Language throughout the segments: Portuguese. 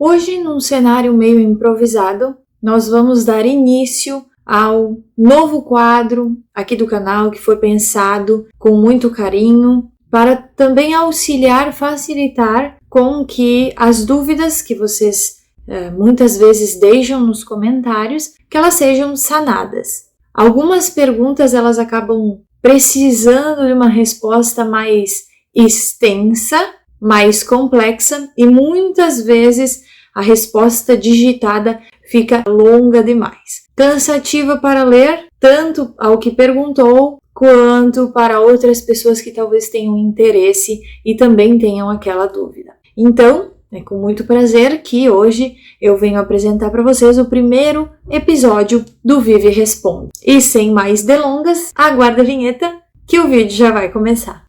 Hoje, num cenário meio improvisado, nós vamos dar início ao novo quadro aqui do canal que foi pensado com muito carinho para também auxiliar, facilitar com que as dúvidas que vocês muitas vezes deixam nos comentários, que elas sejam sanadas. Algumas perguntas elas acabam precisando de uma resposta mais extensa, mais complexa e muitas vezes a resposta digitada fica longa demais. Cansativa para ler, tanto ao que perguntou, quanto para outras pessoas que talvez tenham interesse e também tenham aquela dúvida. Então, é com muito prazer que hoje eu venho apresentar para vocês o primeiro episódio do Vive e Responde. E sem mais delongas, aguarda a vinheta que o vídeo já vai começar.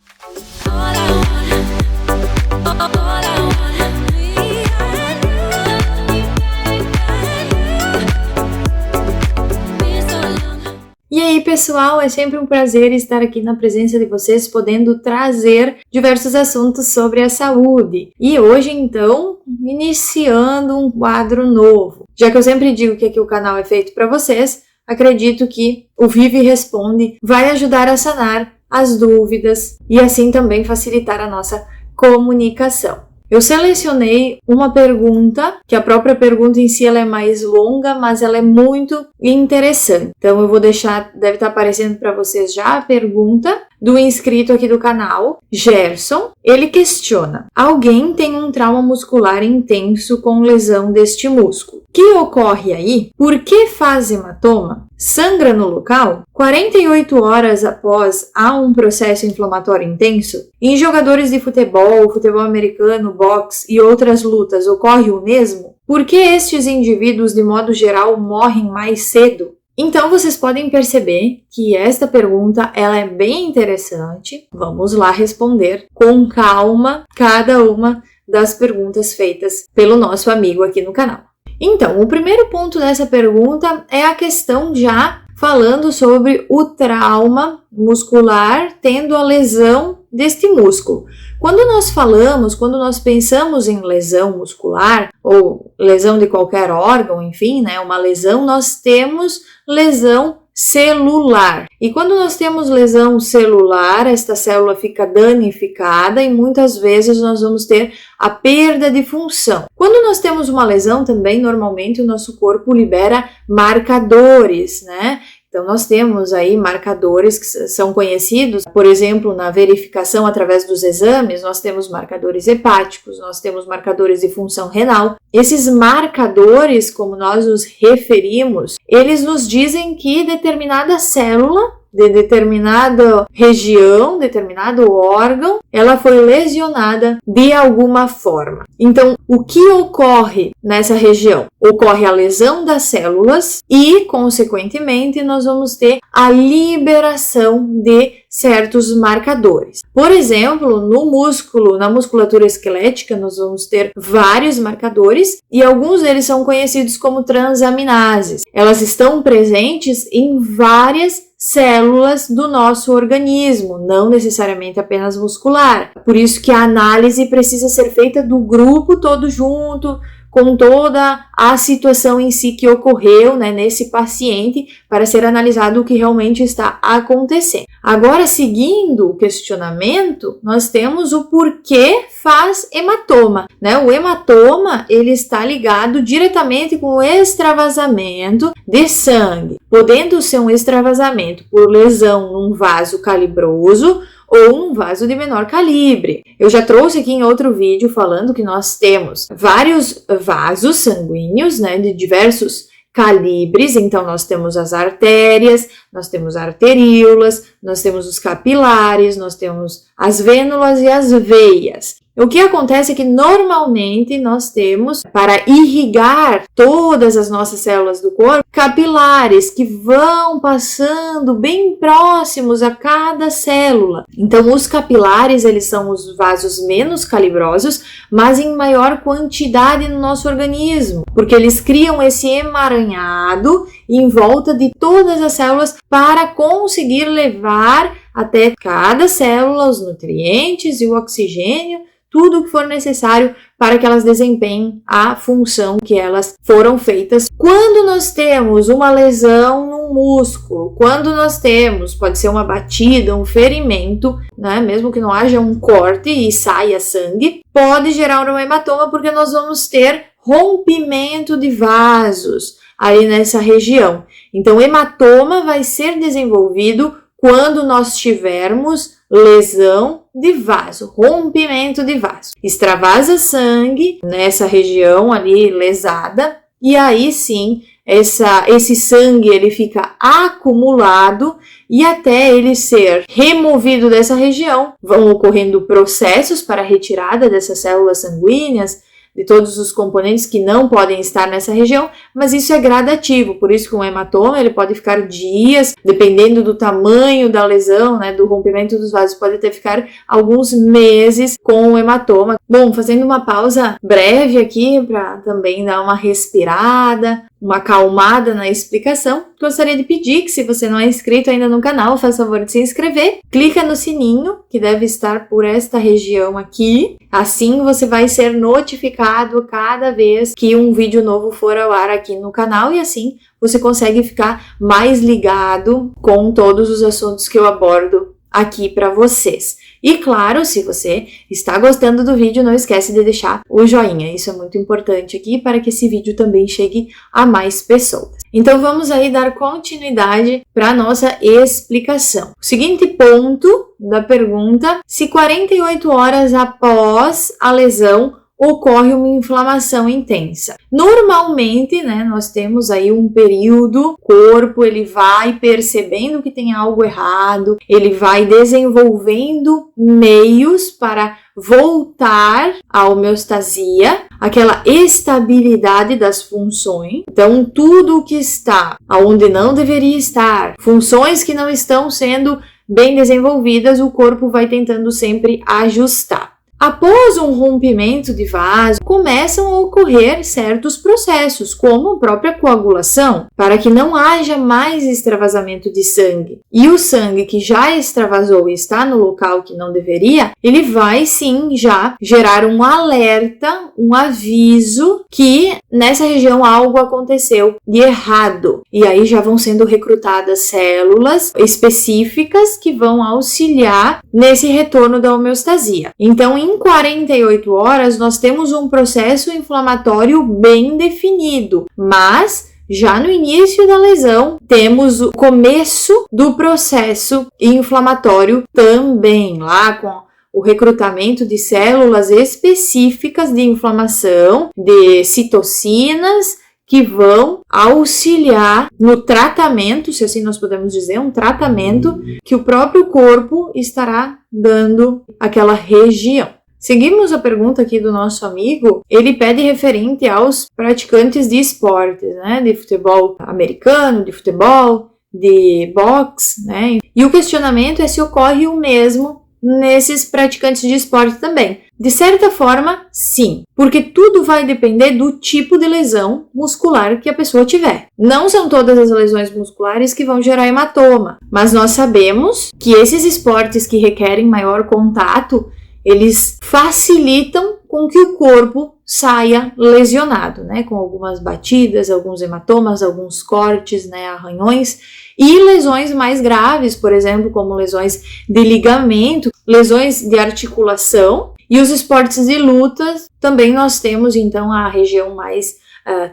E aí, pessoal, é sempre um prazer estar aqui na presença de vocês, podendo trazer diversos assuntos sobre a saúde. E hoje, então, iniciando um quadro novo. Já que eu sempre digo que aqui o canal é feito para vocês, acredito que o Vive e Responde vai ajudar a sanar as dúvidas e assim também facilitar a nossa comunicação. Eu selecionei uma pergunta, que a própria pergunta em si ela é mais longa, mas ela é muito interessante. Então eu vou deixar, deve estar aparecendo para vocês já a pergunta do inscrito aqui do canal, Gerson. Ele questiona: alguém tem um trauma muscular intenso com lesão deste músculo. O que ocorre aí? Por que faz hematoma? Sangra no local? 48 horas após há um processo inflamatório intenso? Em jogadores de futebol, futebol americano, boxe e outras lutas ocorre o mesmo? Por que estes indivíduos, de modo geral, morrem mais cedo? Então, vocês podem perceber que esta pergunta ela é bem interessante. Vamos lá responder com calma cada uma das perguntas feitas pelo nosso amigo aqui no canal. Então, o primeiro ponto dessa pergunta é a questão já falando sobre o trauma muscular tendo a lesão deste músculo. Quando nós pensamos em lesão muscular ou lesão de qualquer órgão, enfim, né, uma lesão, nós temos lesão celular. E quando nós temos lesão celular, esta célula fica danificada e muitas vezes nós vamos ter a perda de função. Quando nós temos uma lesão também, normalmente o nosso corpo libera marcadores, né? Então, nós temos aí marcadores que são conhecidos, por exemplo, na verificação através dos exames, nós temos marcadores hepáticos, nós temos marcadores de função renal. Esses marcadores, como nós nos referimos, eles nos dizem que determinada célula de determinada região, determinado órgão, ela foi lesionada de alguma forma. Então, o que ocorre nessa região? Ocorre a lesão das células e, consequentemente, nós vamos ter a liberação de certos marcadores. Por exemplo, no músculo, na musculatura esquelética, nós vamos ter vários marcadores e alguns deles são conhecidos como transaminases. Elas estão presentes em várias células do nosso organismo, não necessariamente apenas muscular. Por isso que a análise precisa ser feita do grupo todo junto, com toda a situação em si que ocorreu, né, nesse paciente, para ser analisado o que realmente está acontecendo. Agora, seguindo o questionamento, nós temos o porquê faz hematoma, né? O hematoma, ele está ligado diretamente com o extravasamento de sangue, podendo ser um extravasamento por lesão num vaso calibroso ou um vaso de menor calibre. Eu já trouxe aqui em outro vídeo falando que nós temos vários vasos sanguíneos, né, de diversos calibres. Então, nós temos as artérias, nós temos arteríolas, nós temos os capilares, nós temos as vênulas e as veias. O que acontece é que normalmente nós temos, para irrigar todas as nossas células do corpo, capilares que vão passando bem próximos a cada célula. Então, os capilares, eles são os vasos menos calibrosos, mas em maior quantidade no nosso organismo, porque eles criam esse emaranhado em volta de todas as células para conseguir levar até cada célula os nutrientes e o oxigênio, tudo o que for necessário para que elas desempenhem a função que elas foram feitas. Quando nós temos uma lesão no músculo, quando nós temos, pode ser uma batida, um ferimento, né, mesmo que não haja um corte e saia sangue, pode gerar um hematoma porque nós vamos ter rompimento de vasos aí nessa região. Então, o hematoma vai ser desenvolvido quando nós tivermos lesão de vaso, rompimento de vaso. Extravasa sangue nessa região ali lesada e aí sim esse sangue ele fica acumulado e até ele ser removido dessa região vão ocorrendo processos para a retirada dessas células sanguíneas, de todos os componentes que não podem estar nessa região, mas isso é gradativo, por isso que um hematoma ele pode ficar dias, dependendo do tamanho da lesão, né, do rompimento dos vasos, pode até ficar alguns meses com o hematoma. Bom, fazendo uma pausa breve aqui para também dar uma respirada, uma acalmada na explicação, gostaria de pedir que se você não é inscrito ainda no canal, faça favor de se inscrever, clica no sininho que deve estar por esta região aqui, assim você vai ser notificado cada vez que um vídeo novo for ao ar aqui no canal e assim você consegue ficar mais ligado com todos os assuntos que eu abordo aqui para vocês. E claro, se você está gostando do vídeo, não esquece de deixar o joinha. Isso é muito importante aqui para que esse vídeo também chegue a mais pessoas. Então vamos aí dar continuidade para a nossa explicação. O seguinte ponto da pergunta: se 48 horas após a lesão ocorre uma inflamação intensa. Normalmente, né, nós temos aí um período, o corpo ele vai percebendo que tem algo errado, ele vai desenvolvendo meios para voltar à homeostasia, aquela estabilidade das funções. Então, tudo que está onde não deveria estar, funções que não estão sendo bem desenvolvidas, o corpo vai tentando sempre ajustar. Após um rompimento de vaso, começam a ocorrer certos processos, como a própria coagulação, para que não haja mais extravasamento de sangue. E o sangue que já extravasou e está no local que não deveria, ele vai sim já gerar um alerta, um aviso que nessa região algo aconteceu de errado. E aí já vão sendo recrutadas células específicas que vão auxiliar nesse retorno da homeostasia. Então, em 48 horas, nós temos um processo inflamatório bem definido, mas já no início da lesão, temos o começo do processo inflamatório também, lá com o recrutamento de células específicas de inflamação, de citocinas, que vão auxiliar no tratamento, se assim nós podemos dizer, um tratamento que o próprio corpo estará dando àquela região. Seguimos a pergunta aqui do nosso amigo, ele pede referente aos praticantes de esportes, né, de futebol americano, de futebol, de boxe, né, e o questionamento é se ocorre o mesmo nesses praticantes de esporte também. De certa forma, sim, porque tudo vai depender do tipo de lesão muscular que a pessoa tiver. Não são todas as lesões musculares que vão gerar hematoma, mas nós sabemos que esses esportes que requerem maior contato, eles facilitam com que o corpo saia lesionado, né? Com algumas batidas, alguns hematomas, alguns cortes, né? Arranhões e lesões mais graves, por exemplo, como lesões de ligamento, lesões de articulação e os esportes de lutas. Também nós temos então a região mais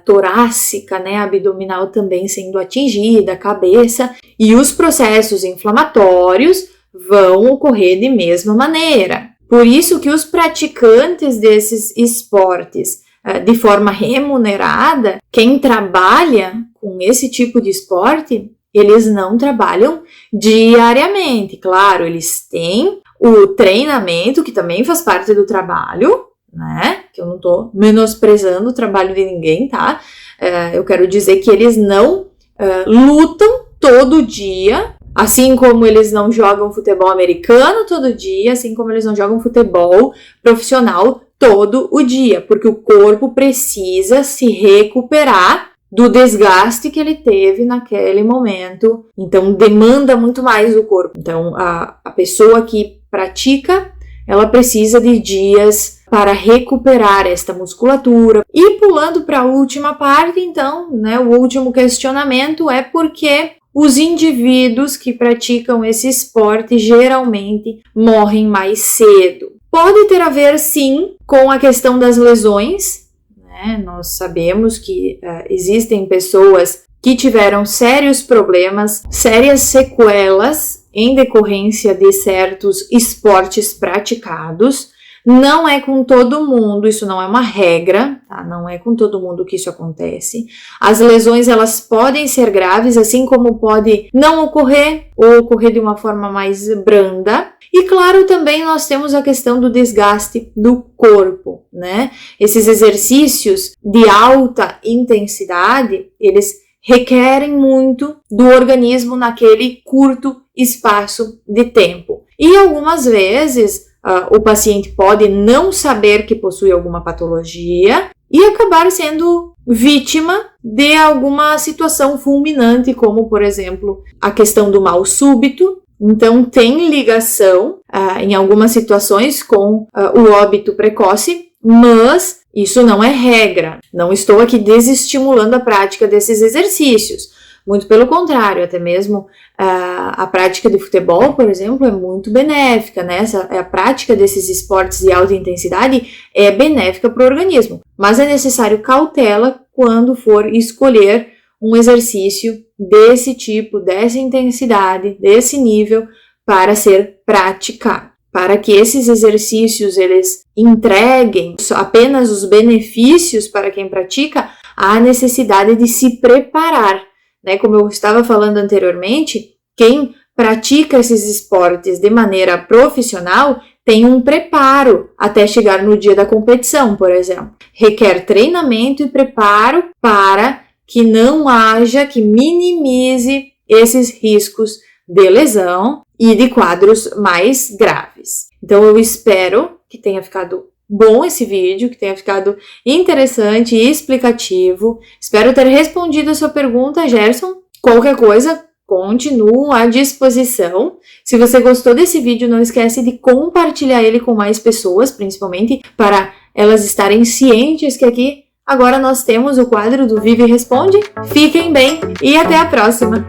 torácica, né? Abdominal também sendo atingida, a cabeça, e os processos inflamatórios vão ocorrer de mesma maneira. Por isso que os praticantes desses esportes de forma remunerada, quem trabalha com esse tipo de esporte, eles não trabalham diariamente. Claro, eles têm o treinamento, que também faz parte do trabalho, né? Que eu não estou menosprezando o trabalho de ninguém, tá? Eu quero dizer que eles não lutam todo dia, assim como eles não jogam futebol americano todo dia, assim como eles não jogam futebol profissional todo o dia, porque o corpo precisa se recuperar do desgaste que ele teve naquele momento. Então, demanda muito mais do corpo. Então, a pessoa que pratica, ela precisa de dias para recuperar esta musculatura. E pulando para a última parte, então, né, o último questionamento é por que os indivíduos que praticam esse esporte geralmente morrem mais cedo. Pode ter a ver, sim, com a questão das lesões, né? Nós sabemos que existem pessoas que tiveram sérios problemas, sérias sequelas em decorrência de certos esportes praticados. Não é com todo mundo, isso não é uma regra, tá? Não é com todo mundo que isso acontece. As lesões, elas podem ser graves, assim como pode não ocorrer ou ocorrer de uma forma mais branda. E claro, também nós temos a questão do desgaste do corpo, né? Esses exercícios de alta intensidade, eles requerem muito do organismo naquele curto espaço de tempo. E algumas vezes o paciente pode não saber que possui alguma patologia e acabar sendo vítima de alguma situação fulminante, como, por exemplo, a questão do mal súbito. Então, tem ligação em algumas situações com o óbito precoce, mas isso não é regra. Não estou aqui desestimulando a prática desses exercícios. Muito pelo contrário, até mesmo a prática de futebol, por exemplo, é muito benéfica, né? A prática desses esportes de alta intensidade é benéfica para o organismo, mas é necessário cautela quando for escolher um exercício desse tipo, dessa intensidade, desse nível para ser praticado. Para que esses exercícios eles entreguem apenas os benefícios para quem pratica, há necessidade de se preparar. Né, como eu estava falando anteriormente, quem pratica esses esportes de maneira profissional tem um preparo até chegar no dia da competição, por exemplo. Requer treinamento e preparo para que não haja, que minimize esses riscos de lesão e de quadros mais graves. Então eu espero que tenha ficado bom esse vídeo, que tenha ficado interessante e explicativo. Espero ter respondido a sua pergunta, Gerson. Qualquer coisa, continuo à disposição. Se você gostou desse vídeo, não esquece de compartilhar ele com mais pessoas, principalmente para elas estarem cientes que aqui agora nós temos o quadro do Vive e Responde. Fiquem bem e até a próxima!